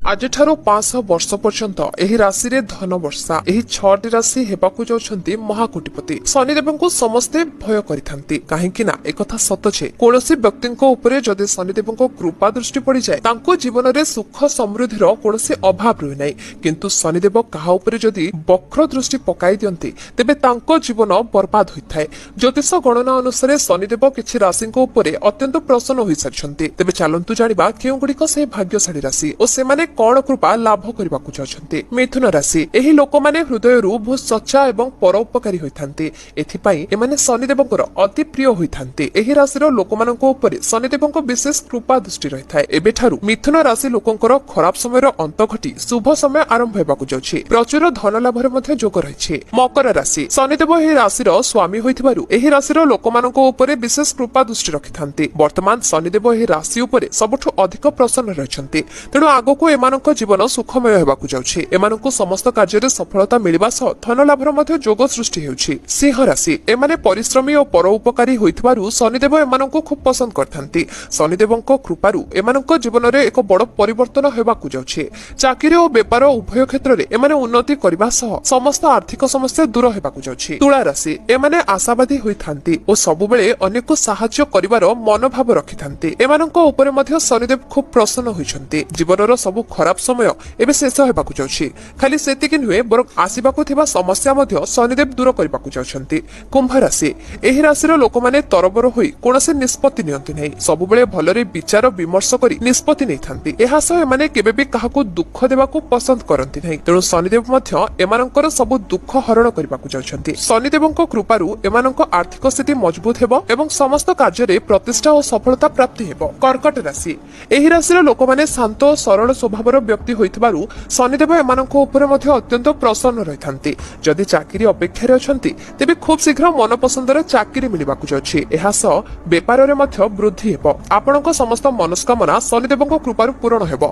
ଆଜିଠାରୁ 500 ବର୍ଷ ପର୍ଯ୍ୟନ୍ତ ଏହି ରାଶିରେ ଧନ ବର୍ଷା। ଏହି 6ଟି ରାଶି ହେବାକୁ ଯାଉଛନ୍ତି ମହାକୋଟିପତି। ଶନିଦେବଙ୍କୁ ସମସ୍ତେ ଭୟ କରିଥାନ୍ତି, କାହିଁକି ନା ଏକଥା ସତ ଯେ କୌଣସି ବ୍ୟକ୍ତିଙ୍କ ଉପରେ ଯଦି ଶନିଦେବଙ୍କ କୃପା ଦୃଷ୍ଟି ପଡିଯାଏ ତାଙ୍କ ଜୀବନରେ ସୁଖ ସମୃଦ୍ଧିର କୌଣସି ଅଭାବ ରୁହେ ନାହିଁ। କିନ୍ତୁ ଶନିଦେବ କାହା ଉପରେ ଯଦି ବକ୍ର ଦୃଷ୍ଟି ପକାଇ ଦିଅନ୍ତି ତେବେ ତାଙ୍କ ଜୀବନ ବର୍ବାଦ ହୋଇଥାଏ। ଜ୍ୟୋତିଷ ଗଣନା ଅନୁସାରେ ଶନିଦେବ କିଛି ରାଶିଙ୍କ ଉପରେ ଅତ୍ୟନ୍ତ ପ୍ରସନ୍ନ ହୋଇସାରିଛନ୍ତି। ତେବେ ଚାଲନ୍ତୁ ଜାଣିବା କେଉଁଗୁଡ଼ିକ ସେହି ଭାଗ୍ୟଶାଳୀ ରାଶି ଓ ସେମାନେ କଣ କୃପା ଲାଭ କରିବାକୁ ଚାହୁଁଛନ୍ତି। ମିଥୁନ ରାଶି। ଏହି ଲୋକମାନେ ହୃଦୟରୁ ବହୁତ ସଚ୍ଚା ଏବଂ ପରୋପକାରୀ ହୋଇଥାନ୍ତି। ଏଥିପାଇଁ ଏମାନେ ଶନିଦେବଙ୍କର ଅତି ପ୍ରିୟ ହୋଇଥାନ୍ତି। ଏହି ରାଶିର ଲୋକମାନଙ୍କ ଉପରେ ଶନିଦେବଙ୍କ ବିଶେଷ କୃପା ଦୃଷ୍ଟି ରହିଥାଏ। ଏବେଠାରୁ ମିଥୁନ ରାଶି ଲୋକଙ୍କର ଖରାପ ସମୟର ଅନ୍ତ ଘଟି ଶୁଭ ସମୟ ଆରମ୍ଭ ହେବାକୁ ଯାଉଛି। ପ୍ରଚୁର ଧନ ଲାଭରେ ମଧ୍ୟ ଯୋଗ ରହିଛି। ମକର ରାଶି। ଶନିଦେବ ଏହି ରାଶିର ସ୍ୱାମୀ ହୋଇଥିବାରୁ ଏହି ରାଶିର ଲୋକମାନଙ୍କ ଉପରେ ବିଶେଷ କୃପା ଦୃଷ୍ଟି ରଖିଥାନ୍ତି। ବର୍ତ୍ତମାନ ଶନିଦେବ ଏହି ରାଶି ଉପରେ ସବୁଠୁ ଅଧିକ ପ୍ରସନ୍ନ ରହିଛନ୍ତି। ତେଣୁ ଆଗକୁ ଏମାନଙ୍କ ଜୀବନ ସୁଖମୟ ହେବାକୁ ଯାଉଛି। ଏମାନଙ୍କୁ ସମସ୍ତ କାର୍ଯ୍ୟରେ ସଫଳତା ମିଳିବା ସହ ଧନ ଲାଭର ମଧ୍ୟ ଯୋଗ ସୃଷ୍ଟି ହେଉଛି। ସିଂହ ରାଶି। ଏମାନେ ପରିଶ୍ରମୀ ଓ ପରୋପକାରୀ ହୋଇଥିବାରୁ ଶନିଦେବ ଏମାନଙ୍କୁ ଖୁବ୍ ପସନ୍ଦ କରିଥାନ୍ତି। ଶନିଦେବଙ୍କ କୃପାରୁ ଏମାନଙ୍କ ଜୀବନରେ ଏକ ବଡ଼ ପରିବର୍ତ୍ତନ ହେବାକୁ ଯାଉଛି। ଚାକିରି ଓ ବେପାର ଉଭୟ କ୍ଷେତ୍ରରେ ଏମାନେ ଉନ୍ନତି କରିବା ସହ ସମସ୍ତ ଆର୍ଥିକ ସମସ୍ୟା ଦୂର ହେବାକୁ ଯାଉଛି। ତୁଳା ରାଶି। ଏମାନେ ଆଶାବାଦୀ ହୋଇଥାନ୍ତି ଓ ସବୁବେଳେ ଅନ୍ୟକୁ ସାହାଯ୍ୟ କରିବାର ମନୋଭାବ ରଖିଥାନ୍ତି। ଏମାନଙ୍କ ଉପରେ ମଧ୍ୟ ଶନିଦେବ ଖୁବ୍ ପ୍ରସନ୍ନ ହୋଇଛନ୍ତି। ଜୀବନର ସବୁ ଖରାପ ସମୟ ଏବେ ଶେଷ ହେବାକୁ ଯାଉଛି। ଖାଲି ସେତିକି ନୁହେଁ, ବରଂ ଆସିବାକୁ ଥିବା ସମସ୍ୟା ମଧ୍ୟ ଶନିଦେବ ଦୂର କରିବାକୁ ଯାଉଛନ୍ତି। କୁମ୍ଭ ରାଶି। ଏହି ରାଶିର ଲୋକମାନେ ତରବର ହୋଇ କୌଣସି ନିଷ୍ପତ୍ତି ନିଅନ୍ତି ନାହିଁ। ସବୁବେଳେ ଭଲରେ ବିଚାର ବିମର୍ଶ କରି ନିଷ୍ପତ୍ତି ନେଇଥାନ୍ତି। ଏହା ସହ ଏମାନେ କେବେ ବି କାହାକୁ ଦୁଃଖ ଦେବାକୁ ପସନ୍ଦ କରନ୍ତି ନାହିଁ। ତେଣୁ ଶନିଦେବ ମଧ୍ୟ ଏମାନଙ୍କର ସବୁ ଦୁଃଖ ହରଣ କରିବାକୁ ଯାଉଛନ୍ତି। ଶନିଦେବଙ୍କ କୃପାରୁ ଏମାନଙ୍କ ଆର୍ଥିକ ସ୍ଥିତି ମଜବୁତ ହେବ ଏବଂ ସମସ୍ତ କାର୍ଯ୍ୟରେ ପ୍ରତିଷ୍ଠା ଓ ସଫଳତା ପ୍ରାପ୍ତି ହେବ। କର୍କଟ ରାଶି। ଏହି ରାଶିର ଲୋକମାନେ ଶାନ୍ତ ଓ ସରଳ ସ୍ୱଭାବର ବ୍ୟକ୍ତି ହୋଇଥିବାରୁ ଶନିଦେବ ଏମାନଙ୍କ ଉପରେ ମଧ୍ୟ ଅତ୍ୟନ୍ତ ପ୍ରସନ୍ନ ରହିଥାନ୍ତି। ଯଦି ଚାକିରି ଅପେକ୍ଷାରେ ଅଛନ୍ତି ତେବେ ଖୁବ୍ ଶୀଘ୍ର ମନପସନ୍ଦର ଚାକିରି ମିଳିବାକୁ ଯାଉଛି। ଏହା ସହ ବେପାରରେ ମଧ୍ୟ ବୃଦ୍ଧି ହେବ। ଆପଣଙ୍କ ସମସ୍ତ ମନସ୍କାମନା ଶନିଦେବଙ୍କ କୃପାରୁ ପୂରଣ ହେବ।